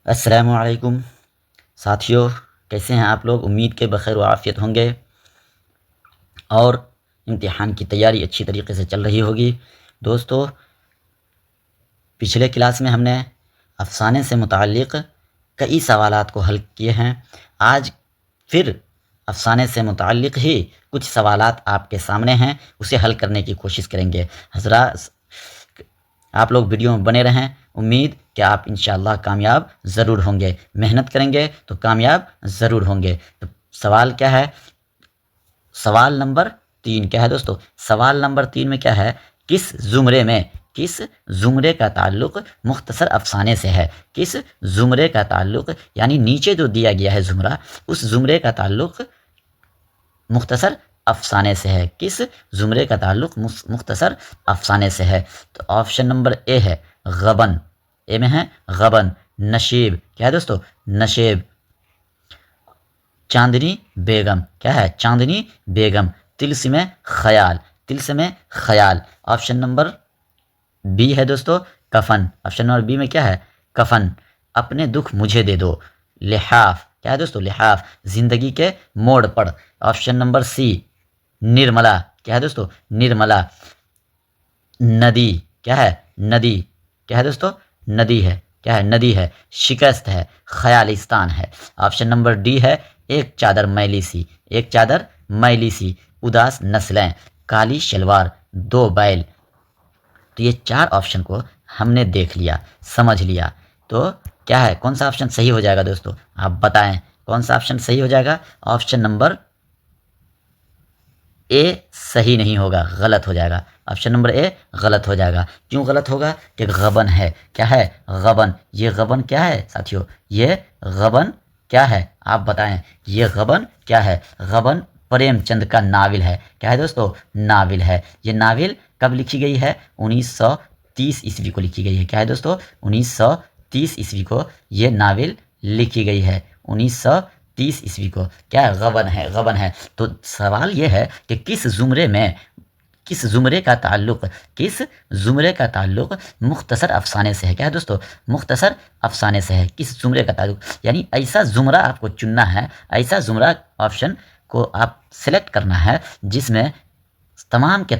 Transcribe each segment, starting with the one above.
अस्सलामु अलैकुम साथियों, कैसे हैं आप लोग। उम्मीद के बखैर व आफ़ियत होंगे और इम्तिहान की तैयारी अच्छी तरीके से चल रही होगी। दोस्तों, पिछले क्लास में हमने अफ़साने से मुताल्लिक़ कई सवालात को हल किए हैं। आज फिर अफ़साने से मुताल्लिक़ ही कुछ सवालात आपके सामने हैं, उसे हल करने की कोशिश करेंगे। हज़रात, आप लोग वीडियो में बने रहें। उम्मीद कि आप इंशाअल्लाह कामयाब ज़रूर होंगे। मेहनत करेंगे तो कामयाब ज़रूर होंगे। तो सवाल क्या है? सवाल नंबर 3 क्या है दोस्तों? सवाल नंबर 3 में क्या है? किस ज़ुमरे का ताल्लुक़ मुख्तसर अफ़साने से है? किस ज़ुमरे का ताल्लुक़, यानी नीचे जो दिया गया है ज़ुमरा, उस ज़ुमरे का ताल्लुक़ मुख्तसर अफ़साने से है। किस ज़ुमरे का ताल्लुक़ मुख्तसर अफ़साने से है? तो ऑप्शन नंबर ए है गबन। ए में है गबन। नशीब क्या है दोस्तों? नशेब। चांदनी बेगम क्या है? चांदनी बेगम। तिलस्म ख़याल। तिलस्म ख़याल। ऑप्शन नंबर बी है दोस्तों कफन। ऑप्शन नंबर बी में क्या है? कफन। अपने दुख मुझे दे दो। लिहाफ क्या है दोस्तों? लिहाफ। जिंदगी के मोड़ पर। ऑप्शन नंबर सी निर्मला क्या है दोस्तों? निर्मला। नदी क्या है? नदी क्या है दोस्तों? नदी है। क्या है? नदी है। शिकस्त है। ख़यालिस्तान है। ऑप्शन नंबर डी है एक चादर मैली सी। एक चादर मैली सी। उदास नस्लें। काली शलवार। दो बैल। तो ये 4 ऑप्शन को हमने देख लिया, समझ लिया। तो क्या है, कौन सा ऑप्शन सही हो जाएगा दोस्तों? आप बताएं कौन सा ऑप्शन सही हो जाएगा? ऑप्शन नंबर ए सही नहीं होगा, गलत हो जाएगा। ऑप्शन नंबर ए गलत हो जाएगा। क्यों गलत होगा? कि गबन है। क्या है? गबन। ये गबन क्या है साथियों? ये गबन क्या है? आप बताएं, ये गबन क्या है? गबन प्रेमचंद का नावल है। क्या है दोस्तों? नावल है। ये नावल कब लिखी गई है? 1930 ईस्वी को लिखी गई है। क्या है दोस्तों? 1930 ईस्वी को ये नावल लिखी गई है। 1930 ईस्वी को। क्या है? गबन है। गबन है। तो सवाल ये है कि किस ज़ुमरे का ताल्लुक़ मुख्तसर अफ़साने से है? क्या है दोस्तों? मुख्तसर अफ़साने से है। किस ज़ुमरे का ताल्लुक़, यानी ऐसा ज़ुमरा आपको चुनना है, ऐसा ज़ुमरा ऑप्शन को आप सेलेक्ट करना है जिसमें तमाम के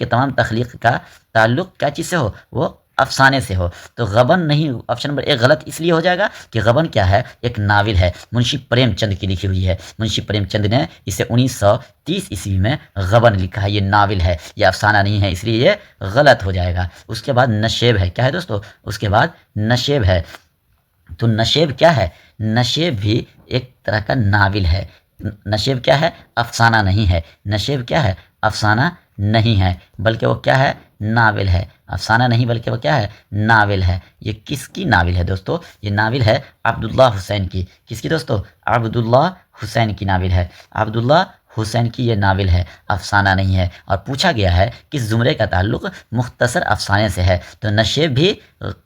तमाम तख्लीक़ का ताल्लुक़ क्या चीज़ से हो? वो अफ़साने से हो। तो गबन नहीं, ऑप्शन नंबर ए गलत इसलिए हो जाएगा कि गबन क्या है? एक नावल है, मुंशी प्रेमचंद की लिखी हुई है। मुंशी प्रेमचंद ने इसे 1930 ईस्वी में गबन लिखा है। ये नावल है, ये अफ़साना नहीं है, इसलिए ये गलत हो जाएगा। उसके बाद नशेब है। क्या है दोस्तों? उसके बाद नशेब है। तो नशेब क्या है? नशेब भी एक तरह का नावल है। नशेब क्या है? अफ़साना नहीं है। नशेब क्या है? अफ़साना नहीं है, बल्कि वो क्या है? नावल है। अफ़साना नहीं, बल्कि वो क्या है? नावल है। ये किसकी नावल है दोस्तों? ये नावल है अब्दुल्ला हुसैन की। किसकी दोस्तों? अब्दुल्ला हुसैन की नावल है। अब्दुल्ला हुसैन की ये नावल है, अफ़साना नहीं है। और पूछा गया है किस ज़ुमरे का ताल्लुक़ मुख्तसर अफ़साने से है, तो नशेब भी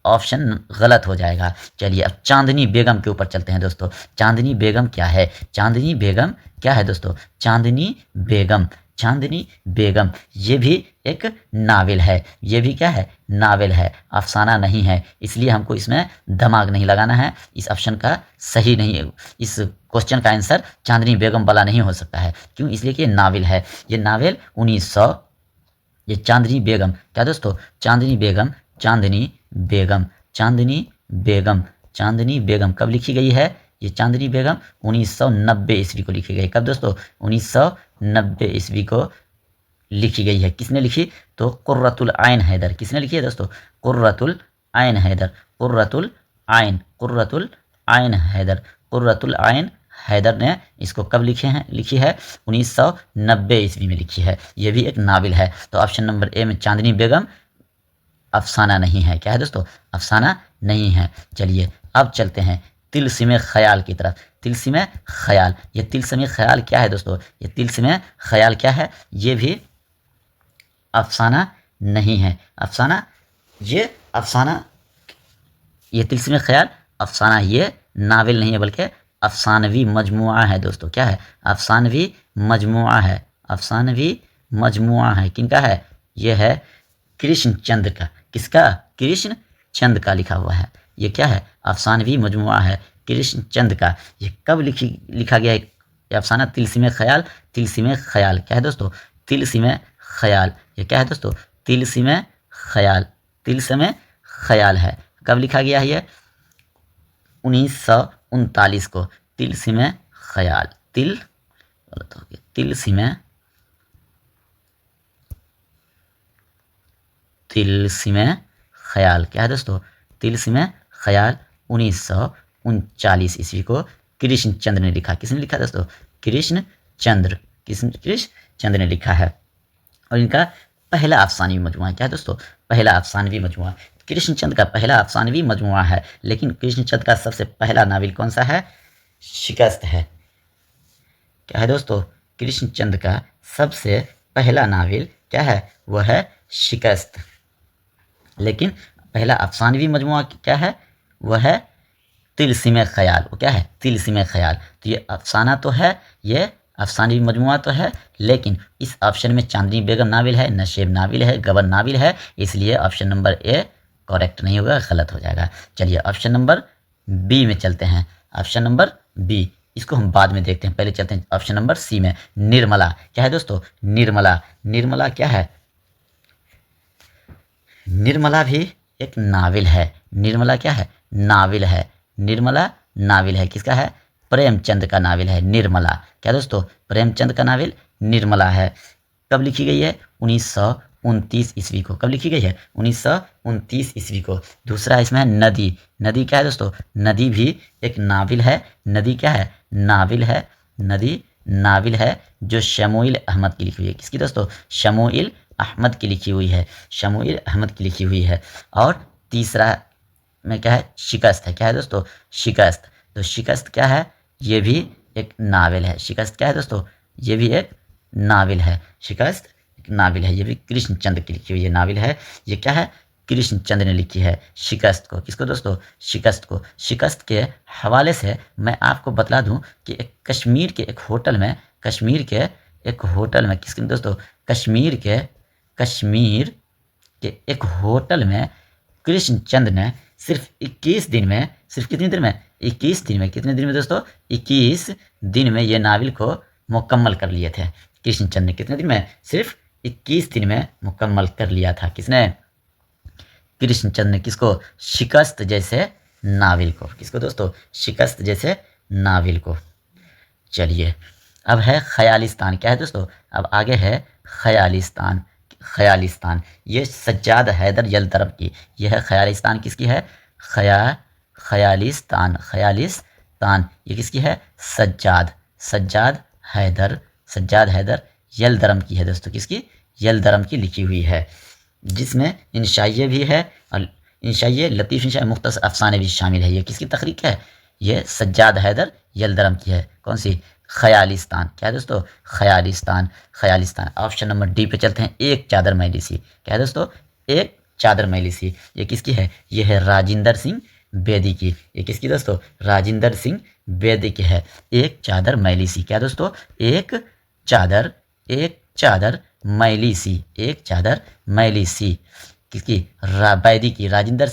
ऑप्शन गलत हो जाएगा। चलिए अब चांदनी बेगम के ऊपर चलते हैं दोस्तों। चांदनी बेगम क्या है? चांदनी बेगम क्या है दोस्तों? चांदनी बेगम। चांदनी बेगम ये भी एक नावल है। ये भी क्या है? नावल है, अफ़साना नहीं है। इसलिए हमको इसमें दिमाग नहीं लगाना है। इस ऑप्शन का सही नहीं, इस क्वेश्चन का आंसर चांदनी बेगम वाला नहीं हो सकता है। क्यों? इसलिए कि ये नावल है। ये नावल 1900, ये चांदनी बेगम क्या दोस्तों? चांदनी बेगम। चांदनी बेगम। चांदनी बेगम। चांदनी बेगम कब लिखी गई है? ये चांदनी बेगम 1990 ईस्वी को लिखी गई। कब दोस्तों? 1990 ईस्वी को लिखी गई है। किसने लिखी? तो कुर्रतुल आइन हैदर। किसने लिखी है दोस्तों? कुर्रतुल आइन हैदर। कुर्रतुल आइन। कुर्रतुल आइन हैदर। कुर्रतुल आइन हैदर ने इसको कब लिखी है? 1990 ईस्वी में लिखी है। ये भी एक नावल है। तो ऑप्शन नंबर ए में चांदनी बेगम अफ़साना नहीं है। क्या है दोस्तों? अफ़साना नहीं है। चलिए अब चलते हैं तिलस्म ख़याल की तरफ। तिलस्म ख़याल, ये तिलस्म ख़याल क्या है दोस्तों? ये तिलस्म ख़याल क्या है? ये भी अफ़साना नहीं है। अफ़साना, ये अफ़साना, ये तिलस्म ख़याल अफ़साना, ये नावल नहीं है, बल्कि अफ़सानवी मजमुआ है दोस्तों। क्या है? अफ़सानवी मजमुआ है। अफ़सानवी मजमुआ है। किनका है? ये है कृष्णचंद्र का। किसका? कृष्णचंद्र चंद का लिखा हुआ है। ये क्या है? अफसानवी मजमुआ है कृष्णचंद का। ये कब लिखा गया है? ये अफसाना तिलस्म ख्याल। तिलस्म ख्याल क्या है दोस्तों? तिलस्म ख्याल। ये क्या है दोस्तों? तिलस्म ख्याल। तिलस्म ख्याल है। कब लिखा गया है ये? 1939 को। तिलस्म ख्याल। गलत हो गया। तिलस्म ख्याल क्या है दोस्तों? तिलस्म ख्याल 1939 ईस्वी को कृष्णचंद्र ने लिखा। किसने लिखा दोस्तों? कृष्णचंद्र। कृष्णचंद्र ने लिखा है। और इनका पहला अफसानवी मजमुआ क्या है दोस्तों? पहला अफसानवी मजमुआ कृष्णचंद का पहला अफसानवी मजमुआ है। लेकिन कृष्णचंद का सबसे पहला नावल कौन सा है? शिकस्त है। क्या है दोस्तों? कृष्णचंद का सबसे पहला नावल क्या है? वह है शिकस्त। लेकिन पहला अफसानवी मजमुआ क्या है? वह है तिलस्म ख्याल। वो क्या है? तिलस्म ख्याल। तो ये अफसाना तो है, ये अफसानवी मजमुआ तो है, लेकिन इस ऑप्शन में चांदनी बेगम नावल है, नशेब नावल है, गबन नावल है, इसलिए ऑप्शन नंबर ए करेक्ट नहीं होगा, गलत हो जाएगा। चलिए ऑप्शन नंबर बी में चलते हैं। ऑप्शन नंबर बी, इसको हम बाद में देखते हैं, पहले चलते हैं ऑप्शन नंबर सी में। निर्मला क्या है दोस्तों? निर्मला। निर्मला क्या है? निर्मला भी एक नावल है। निर्मला क्या है? नावल है। निर्मला नावल है। किसका है? प्रेमचंद का नावल है निर्मला। क्या दोस्तों? प्रेमचंद का नावल निर्मला है। कब लिखी गई है? 1929 ईस्वी को। कब लिखी गई है? 1929 ईस्वी को। दूसरा इसमें है नदी। नदी क्या है दोस्तों? नदी भी एक नावल है। नदी क्या है? नावल है। नदी नावल है जो शमूइल अहमद की लिखी हुई है। किसकी दोस्तों? शमूइल अहमद की लिखी हुई है। शमूइल अहमद की लिखी हुई है। और तीसरा में क्या है? शिकस्त है। क्या है दोस्तों? शिकस्त। तो शिकस्त क्या है? ये भी एक नावल है। शिकस्त क्या है दोस्तों? ये भी एक नावल है। शिकस्त एक नावल है। ये भी कृष्णचंद्र की लिखी हुई है नावल है। ये क्या है? कृष्णचंद्र ने लिखी है शिकस्त को। किसको दोस्तों? शिकस्त को। शिकस्त के हवाले से मैं आपको बतला दूं कि एक कश्मीर के एक होटल में, किसके दोस्तों? कश्मीर के एक होटल में कृष्णचंद्र ने सिर्फ 21 दिन में, सिर्फ कितने दिन में? 21 दिन में। कितने दिन में दोस्तों? 21 दिन में ये नावल को मुकम्मल कर लिए थे। कृष्णचंद्र ने कितने दिन में? सिर्फ 21 दिन में मुकम्मल कर लिया था। किसने? कृष्णचंद्र ने। किसको? शिकस्त जैसे नावल को। किसको दोस्तों? शिकस्त जैसे नावल को। चलिए अब है ख्यालिस्तान। क्या है दोस्तों? अब आगे है ख्यालिस्तान। ख्यालिस्तान ये सज्जाद हैदर यलतरब की। यह है ख्यालिस्तान। किसकी है? ख्यालिस्तान। ये किसकी है? सज्जाद हैदर यलदरम की है दोस्तों। किसकी? यलदरम की लिखी हुई है, जिसमें इंशाइये भी है और इंशाइये लतीफ़ इंशाइये मुख्तसर अफसाने भी शामिल है। ये किसकी तखरीक है? ये सज्जाद हैदर यलदरम की है। कौन सी? ख्यालिस्तान। क्या है दोस्तों? ख्यालिस्तान। ऑप्शन नंबर डी पे चलते हैं। एक चादर मैली सी। क्या है दोस्तों? एक चादर मैली सी। ये किसकी है? ये है राजिंदर सिंह बेदी की। ये किसकी दोस्तों? राजिंदर सिंह बेदी की है। एक चादर मैली सी। क्या दोस्तों? एक चादर मैली सी। एक चादर मैली सी किसकी? बेदी की। राजिंदर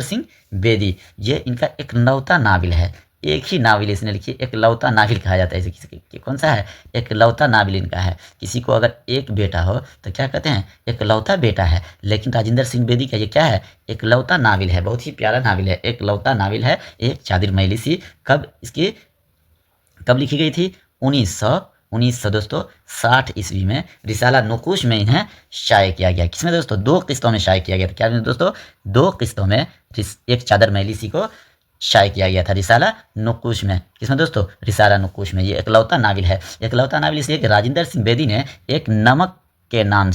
सिंह बेदी। ये इनका एक लौता नावल है। एक ही नावल इसने लिखी, एक लौता नावल कहा जाता है इसे। किसी कौन सा है? एक लौता नावल इनका है। किसी को अगर एक बेटा हो तो क्या कहते हैं? एक लौता बेटा है। लेकिन राजिंदर सिंह बेदी का ये क्या है? एक लौता नावल है। बहुत ही प्यारा नावल है, एक लौता नावल है, एक चादर मैली सी। कब लिखी गई थी? 1900 दोस्तों 60 ईस्वी में रिसाला नुकूश में इन्हें शाये किया गया। किसमें दोस्तों? 2 किस्तों में शाये किया गया था। क्या दोस्तों? 2 किस्तों में एक चादर मैली सी को शाये किया गया था रिसाला नुकूश में। किसमें दोस्तों? रिसाला नुकूश में। ये एकलौता नावल है। एकलौता नावल इसलिए कि राजिंदर सिंह बेदी ने एक नमक के नाम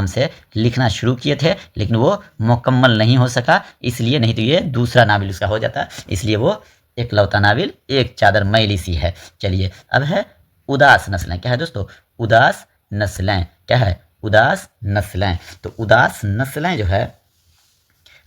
से लिखना शुरू किए थे, लेकिन वो मुकम्मल नहीं हो सका, इसलिए। नहीं तो ये दूसरा नावल उसका हो जाता, इसलिए वो एक लौता नावल एक चादर मैली सी है। चलिए अब है उदास नस्लें। क्या है दोस्तों? उदास नस्लें। क्या है? उदास नस्लें। तो उदास नस्लें जो है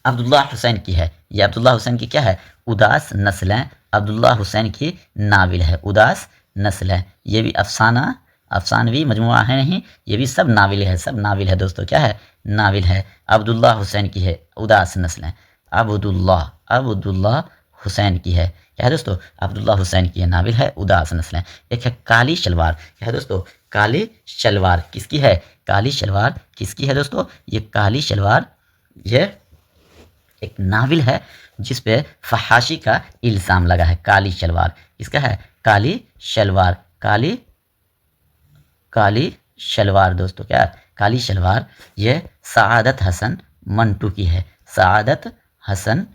अब्दुल्ला हुसैन की है। ये अब्दुल्ला हुसैन की क्या है? उदास नस्लें अब्दुल्ला हुसैन की नावल है। उदास नस्लें ये भी अफसाना अफसानवी मजमुआ है नहीं, ये भी सब नाविल है, सब नाविल है दोस्तों। क्या है? नाविल है। अब्दुल्ला हुसैन की है उदास नस्लें। अब्दुल्ला हुसैन की है, क्या है दोस्तों? अब्दुल्ला हुसैन की है, नाविल है उदास नस्लें। एक है काली शलवार, क्या है दोस्तों? काली शलवार किसकी है? काली शलवार किसकी है दोस्तों? ये काली शलवार ये एक नाविल है जिस पे फहाशी का इल्ज़ाम लगा है। काली शलवार किसका है? काली शलवार, काली शलवार दोस्तों, क्या? काली शलवार ये सआदत हसन मंटू की है। सआदत हसन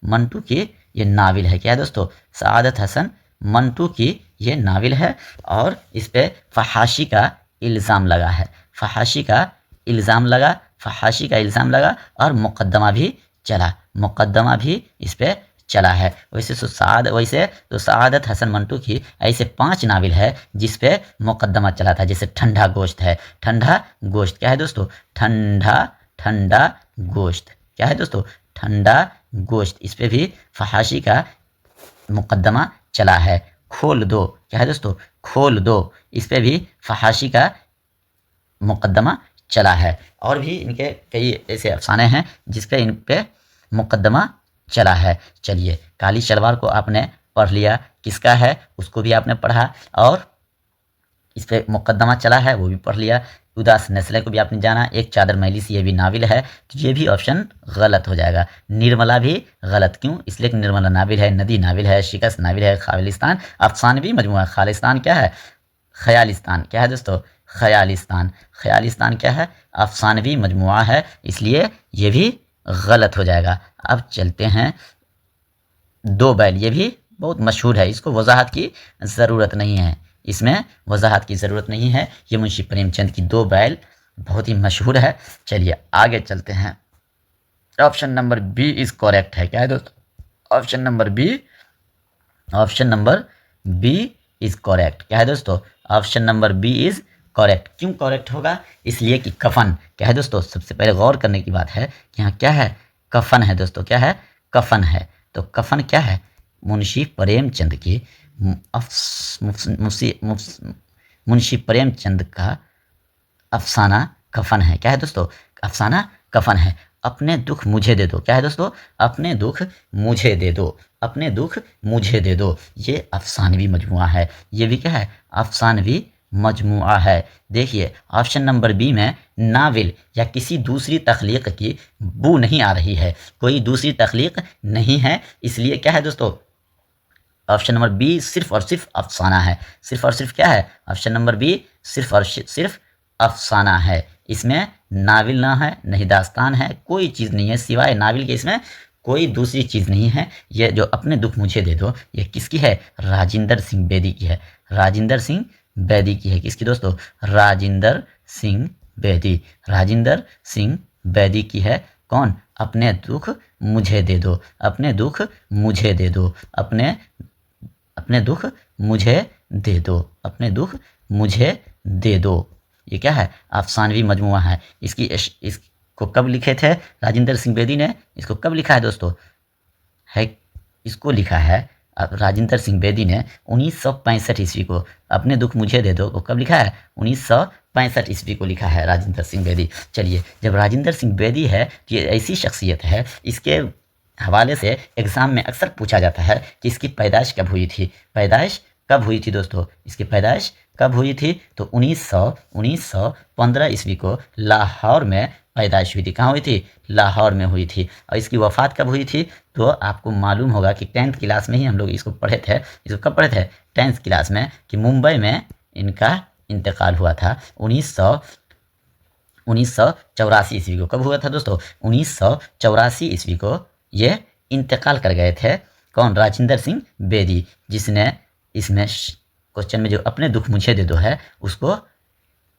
मंटू की ये नाविल है। क्या है दोस्तों? सआदत हसन मंटू की ये नाविल है और इस पे फहाशी का इल्ज़ाम लगा है। फहाशी का इल्ज़ाम लगा और मुकदमा भी इस पे चला है। वैसे तो सआदत हसन मंटू की ऐसे 5 नाविल है जिस पे मुकदमा चला था। जैसे ठंडा गोश्त है, ठंडा गोश्त क्या है दोस्तों? ठंडा गोश्त, क्या है दोस्तों? ठंडा गोश्त, इस पे भी फहाशी का मुकदमा चला है। खोल दो, क्या है दोस्तों? खोल दो, इस पे भी फहाशी का मुकदमा चला है। और भी इनके कई ऐसे अफसाने हैं जिस पे इन पे मुकदमा चला है। चलिए, काली शलवार को आपने पढ़ लिया, किसका है उसको भी आपने पढ़ा, और इस पे मुकदमा चला है वो भी पढ़ लिया। उदास नस्लें को भी आपने जाना। एक चादर मैली सी, ये भी नाविल है, तो ये भी ऑप्शन गलत हो जाएगा। निर्मला भी गलत, क्यों? इसलिए कि निर्मला नाविल है, नदी नाविल है, शिकस्त नाविल है, खालिस्तान अफसानवी मजमुआ। खालिस्तान क्या है? ख्यालिस्तान, क्या है दोस्तों? ख्यालिस्तान क्या है? अफसानवी मजमुआ है, इसलिए ये भी गलत हो जाएगा। अब चलते हैं दो बैल, ये भी बहुत मशहूर है, इसको वजाहत की ज़रूरत नहीं है, इसमें वजाहत की ज़रूरत नहीं है। ये मुंशी प्रेमचंद की दो बैल बहुत ही मशहूर है। चलिए आगे चलते हैं। Option number B is correct है, क्या है दोस्तों? Option number B is correct, क्या है दोस्तों? Option number B is correct. क्यों करेक्ट होगा? इसलिए कि कफन, क्या है दोस्तों? सबसे पहले गौर करने की बात है कि यहाँ क्या है? कफन है दोस्तों, क्या है? कफन है। तो कफन क्या है? मुंशी प्रेमचंद की मुंशी प्रेमचंद का अफसाना कफन है, क्या है दोस्तों? अफसाना कफन है। अपने दुख मुझे दे दो, क्या है दोस्तों? अपने दुख मुझे दे दो, ये अफसानवी मजमुआ है। ये भी क्या है? अफसानवी मजमुआ है। देखिए ऑप्शन नंबर बी में नाविल या किसी दूसरी तख्लीक की बू नहीं आ रही है, कोई दूसरी तख्लीक नहीं है, इसलिए क्या है दोस्तों? ऑप्शन नंबर बी सिर्फ और सिर्फ अफसाना है। सिर्फ और सिर्फ क्या है? ऑप्शन नंबर बी सिर्फ और सिर्फ अफसाना है। इसमें नाविल ना है, नहीं दास्तान है, कोई चीज़ नहीं है सिवाय नाविल के, इसमें कोई दूसरी चीज़ नहीं है। ये जो अपने दुख मुझे दे दो, ये किसकी है? राजिंदर सिंह बेदी की है। राजिंदर सिंह बेदी की है। किसकी दोस्तों? राजिंदर सिंह बेदी की है। कौन? अपने दुख मुझे दे दो, अपने दुख मुझे दे दो, अपने दुख मुझे दे दो, अपने दुख मुझे दे दो। ये क्या है? अफसानवी मजमुआ है। इसको कब लिखे थे राजिंदर सिंह बेदी ने? इसको कब लिखा है दोस्तों? इसको लिखा है राजिंदर सिंह बेदी ने 1965 ईस्वी को। अपने दुख मुझे दे दो को कब लिखा है? 1965 ईस्वी को लिखा है राजिंदर सिंह बेदी। चलिए, जब राजिंदर सिंह बेदी है तो ये ऐसी शख्सियत है, इसके हवाले से एग्ज़ाम में अक्सर पूछा जाता है कि इसकी पैदाइश कब हुई थी। पैदाइश कब हुई थी दोस्तों? इसकी पैदाइश कब हुई थी? तो 1915 ईस्वी को लाहौर में पैदाइश हुई थी। कहाँ हुई थी? लाहौर में हुई थी। और इसकी वफ़ात कब हुई थी? तो आपको मालूम होगा कि 10th क्लास में ही हम लोग इसको पढ़े थे। इसको कब पढ़े थे? 10th क्लास में, कि मुंबई में इनका इंतकाल हुआ था 1984 ईस्वी को। कब हुआ था दोस्तों? 1984 ईस्वी को ये इंतकाल कर गए थे। कौन? राजिंदर सिंह बेदी, जिसने इसमें क्वेश्चन में जो अपने दुख मुझे दे दो है उसको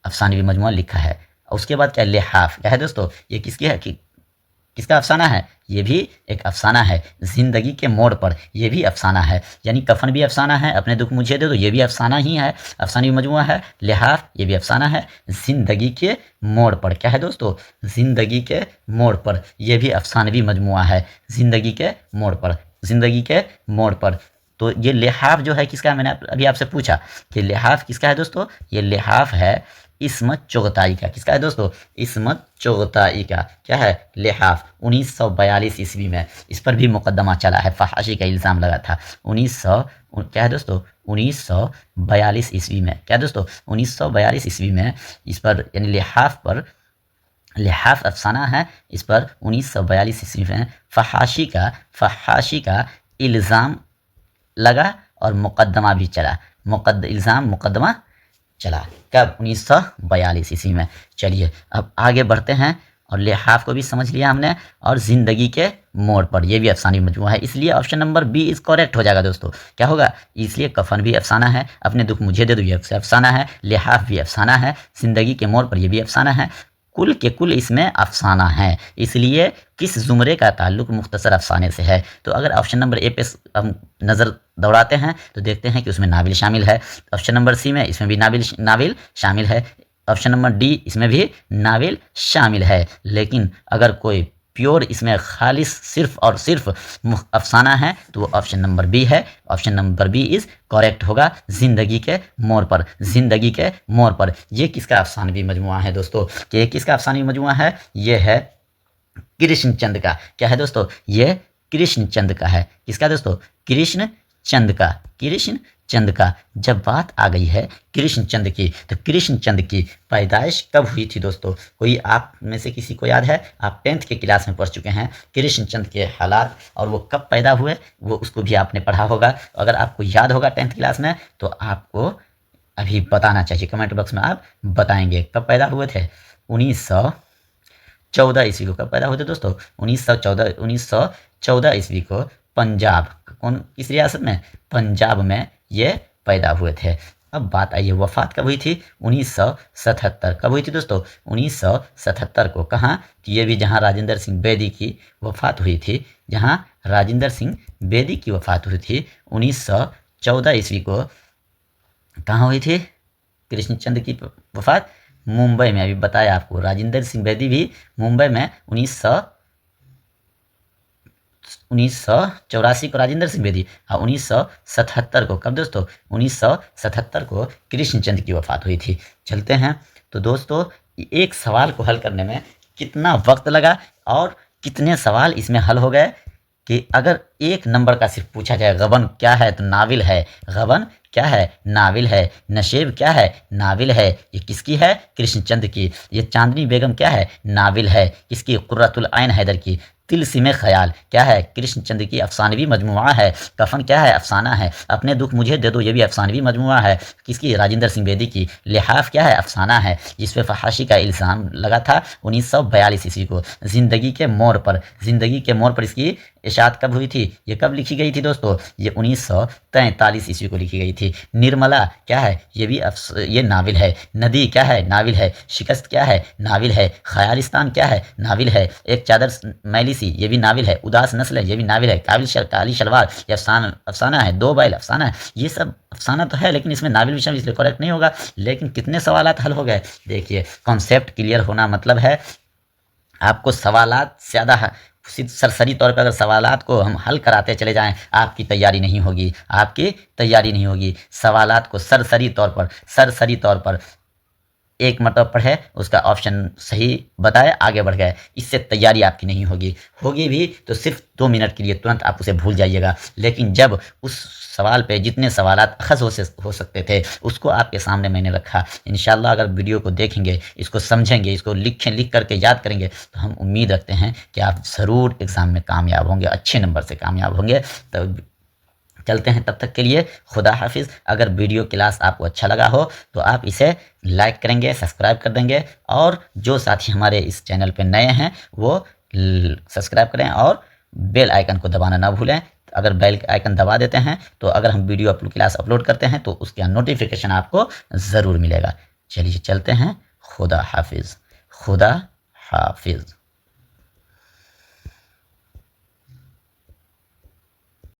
अफसानवी मजमुआ लिखा है। और उसके बाद क्या? लिहाफ, क्या है दोस्तों? ये किसकी है? किसका अफसाना है? ये भी एक अफसाना है। ज़िंदगी के मोड़ पर, ये भी अफसाना है। यानी कफन भी अफसाना है, अपने दुख मुझे दे दो ये भी अफसाना ही है, अफसानवी मजमुआ है। लिहाफ ये भी अफसाना है। ज़िंदगी के मोड़ पर, क्या है दोस्तों? ज़िंदगी के मोड़ पर, ये भी अफसानवी मजमुआ है। ज़िंदगी के मोड़ पर, तो ये लिहाफ जो है किसका है, मैंने अभी आपसे पूछा कि लिहाफ किसका है दोस्तों, ये लिहाफ है इस्मत चुगताई का। किसका है दोस्तों, इस्मत चुगताई का क्या है, लिहाफ। 1942 ईस्वी में इस पर भी मुकदमा चला है, फहाशी का इल्ज़ाम लगा था। 1900 क्या है दोस्तों, 1942 ईस्वी में, क्या दोस्तों, 1942 ईस्वी में इस पर यानी लिहाफ पर, लिहाफ अफसाना है, इस पर 1942 ईस्वी में फहाशी का इल्ज़ाम लगा और मुकदमा भी चला। इल्ज़ाम मुकदमा चला कब, 1942 ईस्वी में। चलिए अब आगे बढ़ते हैं, और लिहाफ को भी समझ लिया हमने, और ज़िंदगी के मोड़ पर, ये भी अफसानी मजमूआ है, इसलिए option number B is correct हो जाएगा दोस्तों। क्या होगा, इसलिए कफन भी अफसाना है, अपने दुख मुझे दे दो ये अफसाना है, लिहाफ भी अफसाना है, ज़िंदगी के मोड़ पर ये भी अफसाना है, कुल के कुल इसमें अफसाना है। इसलिए किस ज़ुमरे का ताल्लुक मुख्तसर अफसाने से है, तो अगर ऑप्शन नंबर ए पे हम नज़र दौड़ाते हैं तो देखते हैं कि उसमें नाविल शामिल है। ऑप्शन नंबर सी में, इसमें भी नाविल शामिल है। ऑप्शन नंबर डी, इसमें भी नाविल शामिल है। लेकिन अगर कोई प्योर इसमें खालिस सिर्फ और सिर्फ अफसाना है तो वो ऑप्शन नंबर बी है। Option number B is correct होगा, ज़िंदगी के मोड़ पर। ज़िंदगी के मोड़ पर ये किसका अफसानवी मजमुआ है दोस्तों, कि ये किसका अफसानवी मजमुआ है, ये है कृष्णचंद का। क्या है दोस्तों, ये कृष्णचंद का है। किसका दोस्तों, कृष्णचंद का। कृष्णचंद का जब बात आ गई है कृष्णचंद की, तो कृष्णचंद की पैदाइश कब हुई थी दोस्तों, कोई आप में से किसी को याद है, आप 10th के क्लास में पढ़ चुके हैं कृष्णचंद के हालात, और वो कब पैदा हुए वो उसको भी आपने पढ़ा होगा। अगर आपको याद होगा 10th क्लास में तो आपको अभी बताना चाहिए, कमेंट बॉक्स में आप बताएंगे कब पैदा हुए थे। 1914 ईस्वी को कब पैदा हुए थे दोस्तों, 1914 ईस्वी को पंजाब, कौन किस रियासत में, पंजाब में ये पैदा हुए थे। अब बात आई है वफ़ात कब हुई थी, 1977। कब हुई थी दोस्तों, 1977 को। कहाँ, तो ये भी जहाँ राजेंद्र सिंह बेदी की वफ़ात हुई थी, जहाँ राजेंद्र सिंह बेदी की वफ़ात हुई थी 1914 ईस्वी को। कहाँ हुई थी कृष्णचंद की वफ़ात, मुंबई में। अभी बताया आपको, राजेंद्र सिंह बेदी भी मुंबई में 1984 को राजेंद्र सिंह बेदी, और 1977 को, कब दोस्तों, 1977 को कृष्णचंद की वफ़ात हुई थी। चलते हैं, तो दोस्तों एक सवाल को हल करने में कितना वक्त लगा और कितने सवाल इसमें हल हो गए, कि अगर एक नंबर का सिर्फ पूछा जाए, गबन क्या है, तो नाविल है। गबन क्या है, नाविल है। नशेब क्या है, नाविल है। ये किसकी है, कृष्णचंद की। ये चांदनी बेगम क्या है, नाविल है। किसकी, कुर्रतुल आइन हैदर की। तिलसिमे ख्याल क्या है, कृष्णचंद की अफसानवी मजमुआ है। कफन क्या है, अफसाना है। अपने दुख मुझे दे दो, ये भी अफसानवी मजमुआ है। किसकी, राजेंद्र सिंह बेदी की। लिहाफ क्या है, अफसाना है, जिस पे फहाशी का इल्ज़ाम लगा था 1942 ईस्वी को। ज़िंदगी के मोड़ पर, ज़िंदगी के मोड़ पर इसकी इशाअत कब हुई थी, ये कब लिखी गई थी दोस्तों, ये 1943 ईस्वी को लिखी गई थी। निर्मला क्या है, ये भी ये नाविल है। नदी क्या है, नाविल है। शिकस्त क्या है, नाविल है। ख्यालिस्तान क्या है, नाविल है। एक चादर मैली सी, ये भी नाविल है। उदास नस्ल है, ये भी नाविल है। काली शलवार, ये अफसाना है। दो बैल अफसाना है। ये सब अफसाना तो है, लेकिन इसमें नाविल भी शामिल, इसलिए करेक्ट नहीं होगा। लेकिन कितने सवालात हल हो गए, देखिए कॉन्सेप्ट क्लियर होना मतलब है आपको सवालात ज़्यादा सरसरी तौर पर, अगर सवालात को हम हल कराते चले जाएं, आपकी तैयारी नहीं होगी, आपकी तैयारी नहीं होगी। सवालात को सरसरी तौर पर एक मतलब पढ़े, उसका ऑप्शन सही बताए, आगे बढ़ गए, इससे तैयारी आपकी नहीं होगी भी तो सिर्फ 2 मिनट के लिए तुरंत आप उसे भूल जाइएगा। लेकिन जब उस सवाल पे जितने सवालात अखज़ हो सकते थे उसको आपके सामने मैंने रखा, इंशाल्लाह अगर वीडियो को देखेंगे, इसको समझेंगे, इसको लिख करके याद करेंगे, तो हम उम्मीद रखते हैं कि आप ज़रूर एग्ज़ाम में कामयाब होंगे, अच्छे नंबर से कामयाब होंगे। तो चलते हैं, तब तक के लिए खुदा हाफिज़। अगर वीडियो क्लास आपको अच्छा लगा हो तो आप इसे लाइक करेंगे, सब्सक्राइब कर देंगे, और जो साथी हमारे इस चैनल पे नए हैं वो सब्सक्राइब करें और बेल आइकन को दबाना ना भूलें। अगर बेल आइकन दबा देते हैं तो अगर हम वीडियो क्लास अपलोड करते हैं तो उसका नोटिफिकेशन आपको ज़रूर मिलेगा। चलिए चलते हैं, खुदा हाफिज़। खुदा हाफिज़।